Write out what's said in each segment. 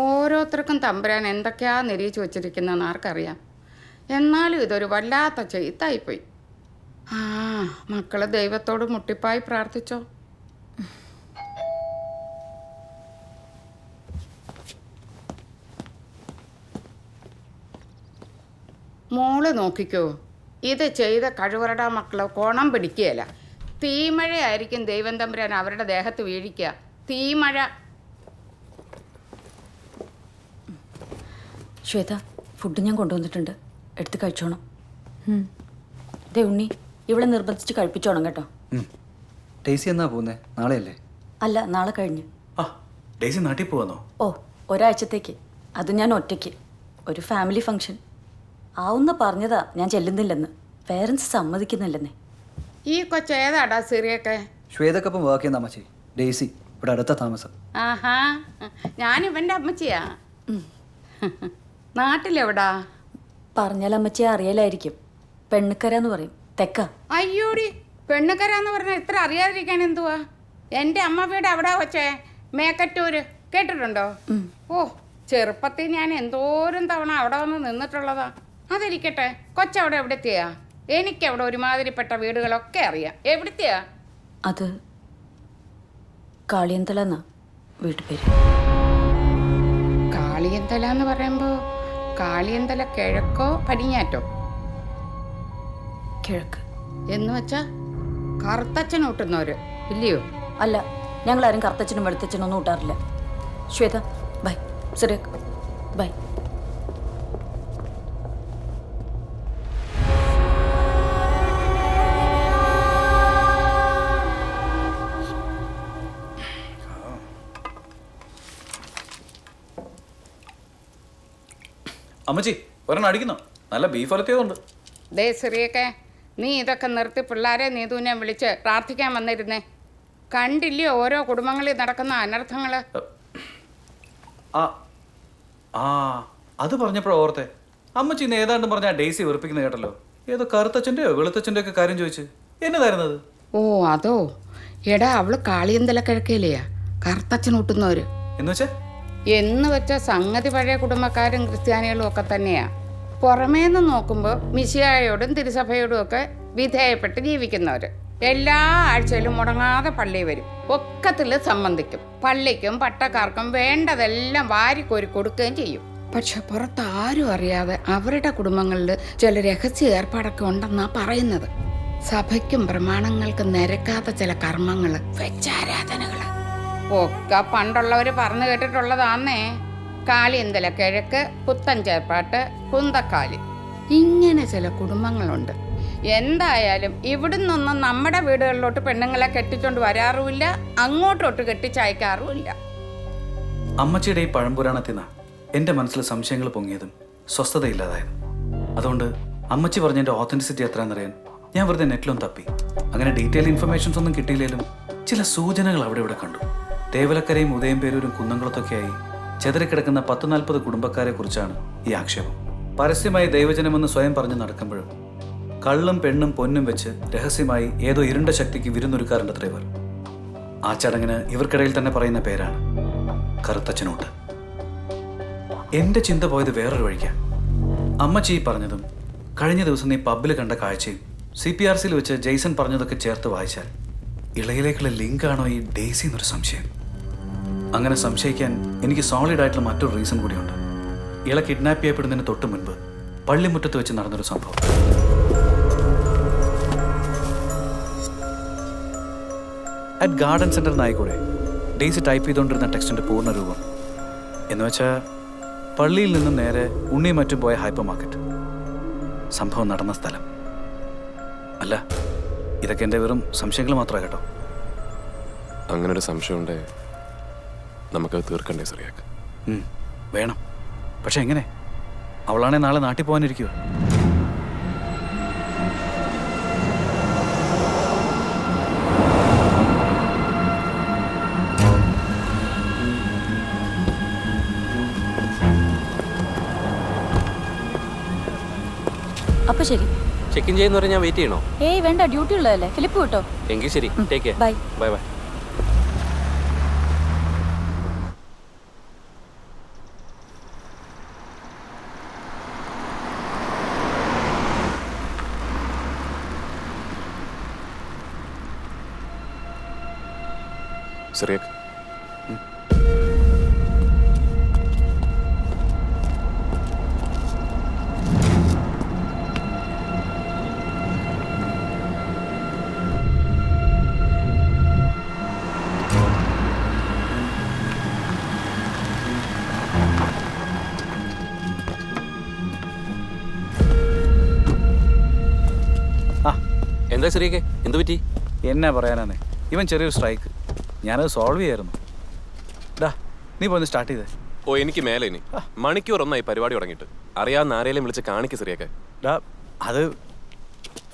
ഓരോരുത്തർക്കും തമ്പുരാൻ എന്തൊക്കെയാ നിരീച്ചു വച്ചിരിക്കുന്നതെന്ന് ആർക്കറിയാം. എന്നാലും ഇതൊരു വല്ലാത്ത ചെയ്ത്തായിപ്പോയി. ആ മക്കൾ ദൈവത്തോട് മുട്ടിപ്പായി പ്രാർത്ഥിച്ചോ. മോള് നോക്കിക്കോ, ഇത് ചെയ്ത കഴിവറട മക്കൾ കോണം പിടിക്കുകയല്ല. തീമഴയായിരിക്കും ദൈവം തമ്പുരാൻ അവരുടെ ദേഹത്ത് വീഴിക്കുക. തീമഴ. ശ്വേത, ഫുഡ് ഞാൻ കൊണ്ടുവന്നിട്ടുണ്ട്, എടുത്ത് കഴിച്ചോണം. ദേ ഉണ്ണി, ഇവിടെ നിർബന്ധിച്ച് കഴിപ്പിച്ചോണം കേട്ടോ. ഡെയ്സി എന്നാ പോകുന്നേ? നാളെയല്ലേ? അല്ല, നാളെ കഴിഞ്ഞ്. ഡെയ്സി നാട്ടിൽ പോവാന്നോ? ഓ, ഒരാഴ്ചത്തേക്ക്. അത് ഞാൻ ഒറ്റയ്ക്ക്. ഒരു ഫാമിലി ഫംഗ്ഷൻ ആവുന്ന പറഞ്ഞതാ, ഞാൻ ചെല്ലുന്നില്ലെന്ന്. പേരൻസ് സമ്മതിക്കുന്നില്ലെന്നേ. ഈ കൊച്ചേതാടാ സിറിയൊക്കെ? ശ്വേതക്കൊപ്പം വർക്ക് ചെയ്യുന്ന അമ്മച്ചി. ഡെയ്സി ഇവിടെ അടുത്ത താമസം. ആഹാ, ഞാനിവൻ്റെ അമ്മച്ചിയാ. നാട്ടിലെവിടാ? പറഞ്ഞാൽ അമ്മച്ചിയെ അറിയലായിരിക്കും. പെണ്ണുക്കര എന്ന് പറയും, തെക്ക. അയ്യോടി, പെണ്ണുക്കര എന്ന് പറഞ്ഞാൽ ഇത്ര അറിയാതിരിക്കാൻ എന്തുവാ? എൻ്റെ അമ്മ വീട് അവിടെ വച്ചേ, മേക്കറ്റൂര്. കേട്ടിട്ടുണ്ടോ? ഓ, ചെറുപ്പത്തിൽ ഞാൻ എന്തോരം തവണ അവിടെ വന്ന് നിന്നിട്ടുള്ളതാ. അതിരിക്കട്ടെ, കൊച്ചവിടെ എവിടെത്തിയാ? എനിക്കവിടെ ഒരുമാതിരിപ്പെട്ട വീടുകളൊക്കെ അറിയാം. എവിടത്തെയാ? അത് കാളിയന്തല എന്നാ വീട്ടുപേര്. കാളിയന്തല എന്ന് പറയുമ്പോൾ കാളിയന്തല കിഴക്കോ പടിഞ്ഞാറ്റോ? കിഴക്ക്. എന്ന് വെച്ചാ കറുത്തച്ഛൻ ഊട്ടുന്നവര് ഇല്ലയോ? അല്ല, ഞങ്ങളാരും കറുത്തച്ഛനും വെളുത്തച്ഛനും ഒന്നും ഊട്ടാറില്ല. ശ്വേത ബൈ. സിറിയക് ബൈ. അമ്മച്ചി ഒരെണ്ണം അടിക്കുന്നോ? നല്ല ബീഫ് വലത്തിയതുണ്ട്. ദേ സിറിയൊക്കെ, നീ ഇതൊക്കെ നിർത്തി പിള്ളേരെ നീതുവിനെ വിളിച്ച് പ്രാർത്ഥിക്കാൻ വന്നിരുന്നേ. കണ്ടില്ലയോ ഓരോ കുടുംബങ്ങളിൽ നടക്കുന്ന അനർത്ഥങ്ങൾ? അത് പറഞ്ഞപ്പോഴോ ഓർത്തെ. അമ്മച്ചി ഇന്ന് ഏതാണ്ട് പറഞ്ഞാൽ ഡെയ്സി വെറുപ്പിക്കുന്ന കേട്ടല്ലോ. ഏതോ കറുത്തച്ഛൻ്റെയോ വെളുത്തച്ഛൻ്റെ ഒക്കെ കാര്യം ചോദിച്ച് എന്നതായിരുന്നത്? ഓ അതോ, എടാ അവള് കാളിയന്തല കിഴക്കേലെയാ കറുത്തച്ഛൻ ഊട്ടുന്നവര്. എന്ന് വെച്ച സംഗതി പഴയ കുടുംബക്കാരും ക്രിസ്ത്യാനികളും ഒക്കെ തന്നെയാ. പുറമേന്ന് നോക്കുമ്പോൾ മിശിഹായോടും തിരുസഭയോടും ഒക്കെ വിധേയപ്പെട്ട് ജീവിക്കുന്നവര്. എല്ലാ ആഴ്ചയിലും മുടങ്ങാതെ പള്ളി വരും, ഒക്കത്തിൽ സംബന്ധിക്കും. പള്ളിക്കും പട്ടക്കാർക്കും വേണ്ടതെല്ലാം വാരിക്കോരി കൊടുക്കുകയും ചെയ്യും. പക്ഷെ പുറത്ത് ആരും അറിയാതെ അവരുടെ കുടുംബങ്ങളിൽ ചില രഹസ്യ ഏർപ്പാടൊക്കെ ഉണ്ടെന്നാ പറയുന്നത്. സഭയ്ക്കും പ്രമാണങ്ങൾക്കും നിരക്കാത്ത ചില കർമ്മങ്ങള്, വെച്ചാരാധനകള് ഒക്കെ പണ്ടുള്ളവർ പറഞ്ഞു കേട്ടിട്ടുള്ളതാന്നേ. കാളിയന്തല കിഴക്ക്, പുത്തൻ ചേർപ്പാട്ട്, കുന്തക്കാലി, ഇങ്ങനെ ചില കുടുംബങ്ങളുണ്ട്. എന്തായാലും ഇവിടുന്നൊന്നും നമ്മുടെ വീടുകളിലോട്ട് പെണ്ണുങ്ങളെ കെട്ടിച്ചോണ്ട് വരാറുമില്ല, അങ്ങോട്ടോട്ട് കെട്ടിച്ചയക്കാറുമില്ല. അമ്മച്ചിയുടെ ഈ പഴംപുരാണത്തിൽ എൻ്റെ മനസ്സിൽ സംശയങ്ങൾ പൊങ്ങിയതും സ്വസ്ഥതയില്ലാതായതും. അതുകൊണ്ട് അമ്മച്ചി പറഞ്ഞതിൻ്റെ ഓത്തൻറ്റിസിറ്റി എത്രയാണെന്നറിയാൻ ഞാൻ വെറുതെ നെറ്റിലൊന്നും തപ്പി. അങ്ങനെ ഡീറ്റെയിൽ ഇൻഫർമേഷൻസ് ഒന്നും കിട്ടിയില്ലെങ്കിലും ചില സൂചനകൾ അവിടെ ഇവിടെ കണ്ടു. തേവലക്കരയും ഉദയംപേരൂരും കുന്നംകുളത്തൊക്കെയായി ചെതറിക്കിടക്കുന്ന 10-40 കുടുംബക്കാരെ കുറിച്ചാണ് ഈ ആക്ഷേപം. പരസ്യമായി ദൈവജനമെന്ന് സ്വയം പറഞ്ഞ് നടക്കുമ്പോഴും കള്ളും പെണ്ണും പൊന്നും വെച്ച് രഹസ്യമായി ഏതോ ഇരുണ്ട ശക്തിക്ക് വിരുന്നൊരുക്കാറുണ്ടത്രേ ഇവർ. ആ ചടങ്ങിന് ഇവർക്കിടയിൽ തന്നെ പറയുന്ന പേരാണ് കറുത്തച്ഛനൂട്ട്. എൻ്റെ ചിന്ത പോയത് വേറൊരു വഴിക്കാ. അമ്മച്ചി പറഞ്ഞതും കഴിഞ്ഞ ദിവസം നീ പബ്ബിൽ കണ്ട കാഴ്ചയും CPRCയിൽ വെച്ച് ജെയ്സൺ പറഞ്ഞതൊക്കെ ചേർത്ത് വായിച്ചാൽ ഇളയിലേക്കുള്ള ലിങ്കാണോ ഈ ഡെയ്സി എന്നൊരു സംശയം. അങ്ങനെ സംശയിക്കാൻ എനിക്ക് സോളിഡ് ആയിട്ടുള്ള മറ്റൊരു റീസൺ കൂടിയുണ്ട്. ഇള കിഡ്നാപ്പ് ചെയ്യപ്പെടുന്നതിന് തൊട്ട് മുൻപ് പള്ളിമുറ്റത്ത് വെച്ച് നടന്നൊരു സംഭവം. അറ്റ് ഗാർഡൻ സെന്റർ നായിക്കൂടെ ഡെയ്സി ടൈപ്പ് ചെയ്തുകൊണ്ടിരുന്ന ടെക്സ്റ്റിന്റെ പൂർണ്ണ രൂപം എന്ന് വെച്ചാൽ പള്ളിയിൽ നിന്നും നേരെ ഉണ്ണിയും മറ്റും പോയ ഹൈപ്പർ മാർക്കറ്റ്. സംഭവം നടന്ന സ്ഥലം. അല്ല, ഇതൊക്കെ എൻ്റെ വെറും സംശയങ്ങൾ മാത്രമാണ് കേട്ടോ. അങ്ങനൊരു സംശയമുണ്ടേ നമുക്കത് തീർക്കണ്ടേ സിറിയാക്ക്? വേണം. പക്ഷെ എങ്ങനെ? അവളാണെ നാളെ നാട്ടിൽ പോകാനിരിക്കുക. അപ്പൊ ശരി, ചെക്ക് ഇൻ ചെയ്യുന്ന പറഞ്ഞാൽ വെയിറ്റ് ചെയ്യണോ? ഏയ് വേണ്ട, ഡ്യൂട്ടി ഉള്ളതല്ലേ. ഫിലിപ്പ് കേട്ടോ. എങ്കിൽ ശരി, take care. Bye bye bye. Cyriac. ആ എന്താ സിറിയൊക്കെ എന്ത് പറ്റി? എന്നാ പറയാനാണ്, ഇവൻ ചെറിയൊരു സ്ട്രൈക്ക്, ഞാനത് സോൾവ് ചെയ്യായിരുന്നു. ഡാ നീ പോയി സ്റ്റാർട്ട് ചെയ്തേ. ഓ എനിക്ക് മേലെ ഇനി മണിക്കൂർ ഒന്നായി പരിപാടി തുടങ്ങിയിട്ട്. അറിയാവുന്ന ആരെയും വിളിച്ച് കാണിക്ക് സിറിയൊക്കെ. ഡാ അത്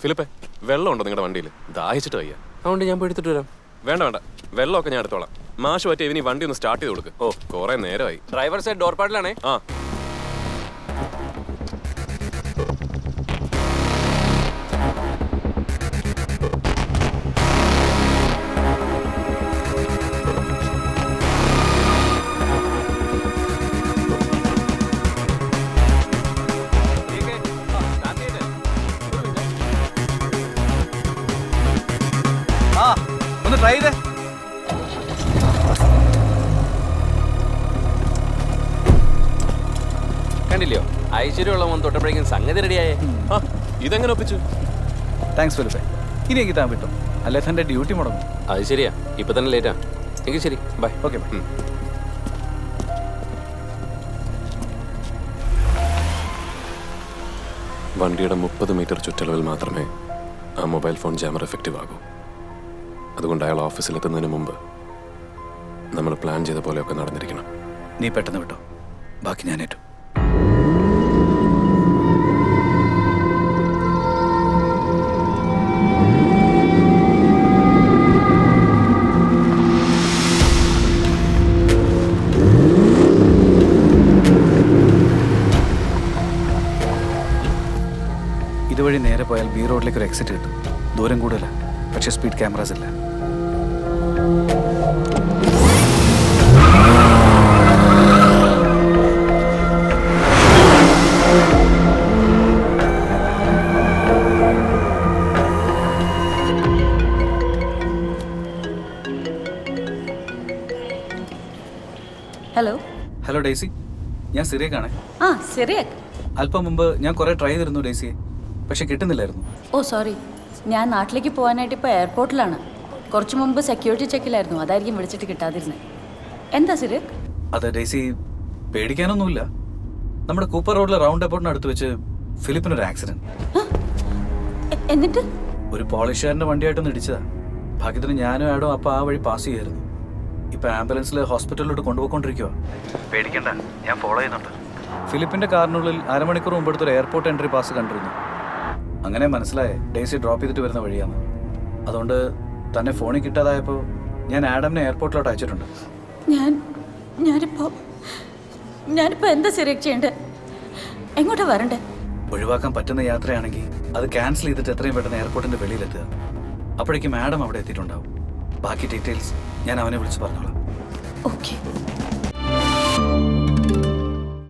ഫിലിപ്പേ, വെള്ളമുണ്ടോ നിങ്ങളുടെ വണ്ടിയിൽ? ദാഹിച്ചിട്ട് വയ്യ. അതുകൊണ്ട് ഞാൻ പോയി എടുത്തിട്ട് വരാം. വേണ്ട വേണ്ട, വെള്ളമൊക്കെ ഞാൻ എടുത്തോളാം. മാഷ് പറ്റിയ ഇവനി വണ്ടി ഒന്ന് സ്റ്റാർട്ട് ചെയ്ത് കൊടുക്ക്. ഓ കുറെ നേരമായി. ഡ്രൈവർ സൈഡ് ഡോർ പാഡിലാണേ. ആ ആ ഒന്ന് ട്രൈ ചെയ്തേ. കണ്ടില്ലയോ, ഐശ്വര്യമുള്ള മോൻ തൊട്ടപ്പോഴേക്കും സംഗതി റെഡിയായേ. ആ ഇതെങ്ങനെ ഒപ്പിച്ചു? താങ്ക്സ് ഫിലിപ്പേ. ഇനി എനിക്ക് താൻ വിട്ടോ, അല്ലെ തൻ്റെ ഡ്യൂട്ടി മുടങ്ങും. അത് ശരിയാ, ഇപ്പൊ തന്നെ ലേറ്റാ. എങ്കിൽ ശരി, ബൈ. Okay bye. വണ്ടിയുടെ 30 മീറ്റർ ചുറ്റളവിൽ മാത്രമേ ആ മൊബൈൽ ഫോൺ ജാമർ എഫക്റ്റീവ് ആകൂ. അതുകൊണ്ട് അയാൾ ഓഫീസിലെത്തുന്നതിന് മുമ്പ് നമ്മൾ പ്ലാൻ ചെയ്ത പോലെയൊക്കെ നടന്നിരിക്കണം. നീ പെട്ടെന്ന് വിട്ടോ, ബാക്കി ഞാൻ ഏറ്റു. ഇതുവഴി നേരെ പോയാൽ ബി റോഡിലേക്ക് ഒരു എക്സിറ്റ് കിട്ടും. ദൂരം കൂടുതല, പക്ഷേ സ്പീഡ് ക്യാമറാസ് ഇല്ല. ഹലോ. ഹലോ ഡേസി, ഞാൻ സിറിയക്കാണേ. ആ സിറിയക്ക്. അല്പം മുമ്പ് ഞാൻ കുറേ ട്രൈ ചെയ്തിരുന്നു ഡേസിയെ, പക്ഷെ കിട്ടുന്നില്ലായിരുന്നു. ഓ സോറി, ഞാൻ നാട്ടിലേക്ക് പോകാനായിട്ട് ഇപ്പോൾ എയർപോർട്ടിലാണ്. കുറച്ച് മുമ്പ് സെക്യൂരിറ്റി ചെക്കിലായിരുന്നു, അതായിരിക്കും വിളിച്ചിട്ട് കിട്ടാതിരുന്നത്. എന്താ സിറിയക്ക്? അത് ഡേസി, പേടിക്കാനൊന്നുമില്ല. നമ്മുടെ കൂപ്പർ റോഡിലെ റൗണ്ട് അബൌട്ടിന് അടുത്ത് വെച്ച് ഫിലിപ്പിനൊരു ആക്സിഡന്റ്. എന്നിട്ട് ഒരു പോളിഷുകാരൻ്റെ വണ്ടിയായിട്ടൊന്ന് ഇടിച്ചതാ. ഭാഗ്യത്തിന് ഞാനും ആഡും അപ്പോൾ ആ വഴി പാസ് ചെയ്യായിരുന്നു. ഇപ്പൊ ആംബുലൻസിൽ ഹോസ്പിറ്റലിലോട്ട് കൊണ്ടുപോയിക്കൊണ്ടിരിക്കുക. പേടിക്കണ്ട, ഞാൻ ഫോളോ ചെയ്യുന്നുണ്ട്. ഫിലിപ്പിന്റെ കാറിനുള്ളിൽ അരമണിക്കൂർ മുമ്പ് എടുത്തൊരു എയർപോർട്ട് എൻട്രി പാസ് കണ്ടിരുന്നു. അങ്ങനെ മനസ്സിലായേ ഡേസി ഡ്രോപ്പ് ചെയ്തിട്ട് വരുന്ന വഴിയാണ്. അതുകൊണ്ട് തന്നെ ഫോണിൽ കിട്ടാതായപ്പോൾ ഞാൻ ആഡമിനെ എയർപോർട്ടിലോട്ട് അയച്ചിട്ടുണ്ട്. ഞാനിപ്പോ എന്താ സിറിയക്ക് ചെയ്യണ്ടേ? എങ്ങോട്ടാ വരണ്ടേ? ഒഴിവാക്കാൻ പറ്റുന്ന യാത്രയാണെങ്കിൽ അത് ക്യാൻസൽ ചെയ്തിട്ട് എത്രയും പെട്ടെന്ന് എയർപോർട്ടിന്റെ വെളിയിലെത്തുക. അപ്പോഴേക്കും മാഡം അവിടെ എത്തിയിട്ടുണ്ടാവും. ബാക്കി ഡീറ്റെയിൽസ് ഞാൻ അവനെ വിളിച്ച് പറഞ്ഞോളാം. ഓക്കെ.